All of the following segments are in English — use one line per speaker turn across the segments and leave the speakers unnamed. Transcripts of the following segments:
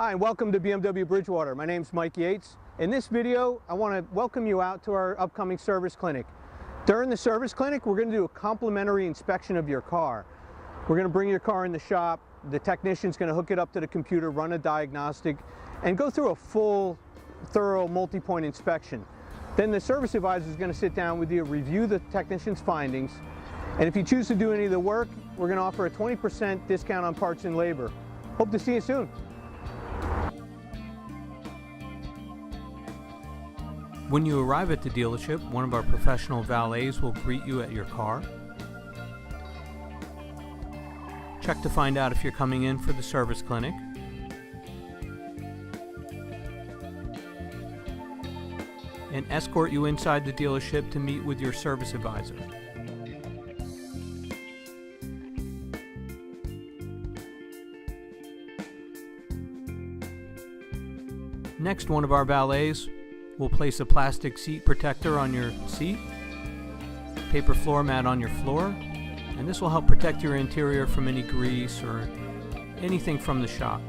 Hi, and welcome to BMW Bridgewater. My name's Mike Yates. In this video, I want to welcome you out to our upcoming service clinic. During the service clinic, we're going to do a complimentary inspection of your car. We're going to bring your car in the shop. The technician's going to hook it up to the computer, run a diagnostic, and go through a full, thorough, multi-point inspection. Then the service advisor is going to sit down with you, review the technician's findings, and if you choose to do any of the work, we're going to offer a 20% discount on parts and labor. Hope to see you soon.
When you arrive at the dealership, one of our professional valets will greet you at your car. Check to find out if you're coming in for the service clinic. And escort you inside the dealership to meet with your service advisor. Next, one of our valets will place a plastic seat protector on your seat, paper floor mat on your floor, and this will help protect your interior from any grease or anything from the shop.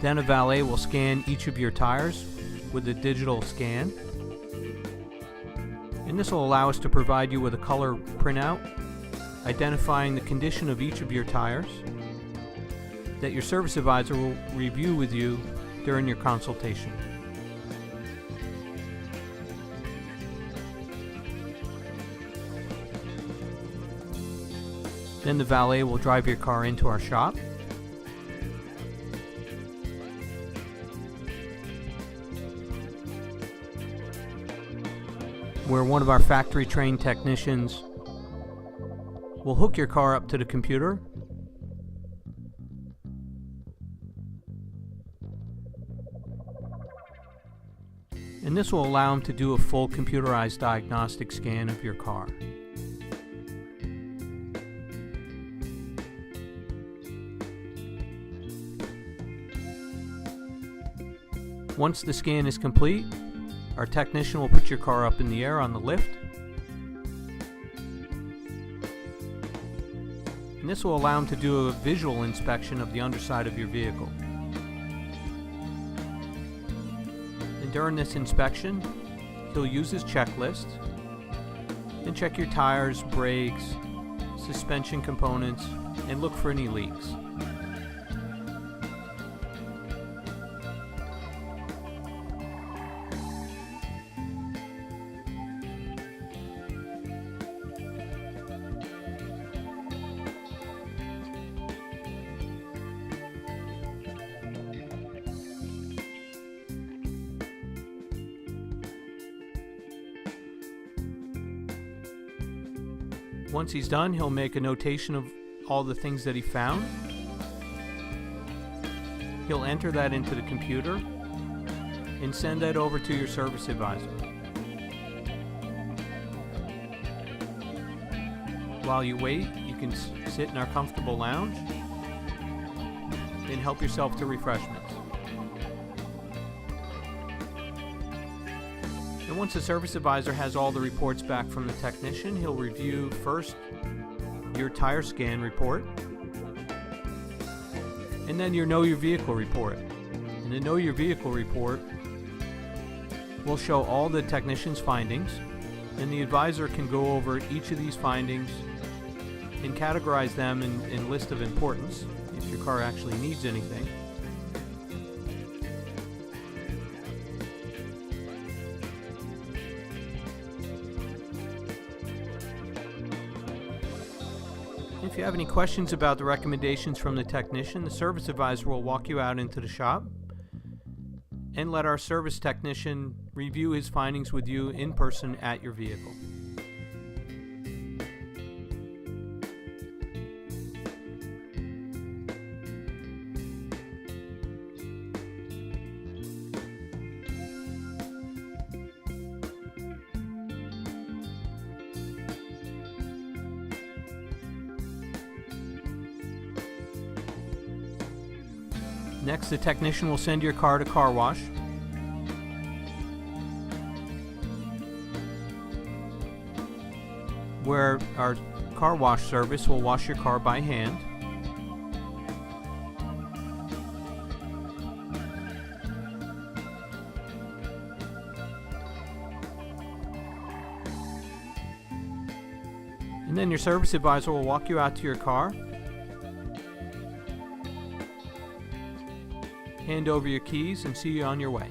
Then a valet will scan each of your tires with a digital scan. And this will allow us to provide you with a color printout identifying the condition of each of your tires that your service advisor will review with you during your consultation. Then the valet will drive your car into our shop. Where one of our factory-trained technicians will hook your car up to the computer and this will allow him to do a full computerized diagnostic scan of your car. Once the scan is complete, our technician will put your car up in the air on the lift. And this will allow him to do a visual inspection of the underside of your vehicle. And during this inspection, he'll use his checklist and check your tires, brakes, suspension components, and look for any leaks. Once he's done, he'll make a notation of all the things that he found. He'll enter that into the computer and send that over to your service advisor. While you wait, you can sit in our comfortable lounge and help yourself to refreshments. And once the service advisor has all the reports back from the technician, he'll review first your tire scan report and then your Know Your Vehicle report. And the Know Your Vehicle report will show all the technician's findings, and the advisor can go over each of these findings and categorize them in list of importance if your car actually needs anything. If you have any questions about the recommendations from the technician, the service advisor will walk you out into the shop and let our service technician review his findings with you in person at your vehicle. Next, the technician will send your car to car wash. where our car wash service will wash your car by hand. And then your service advisor will walk you out to your car, hand over your keys, and see you on your way.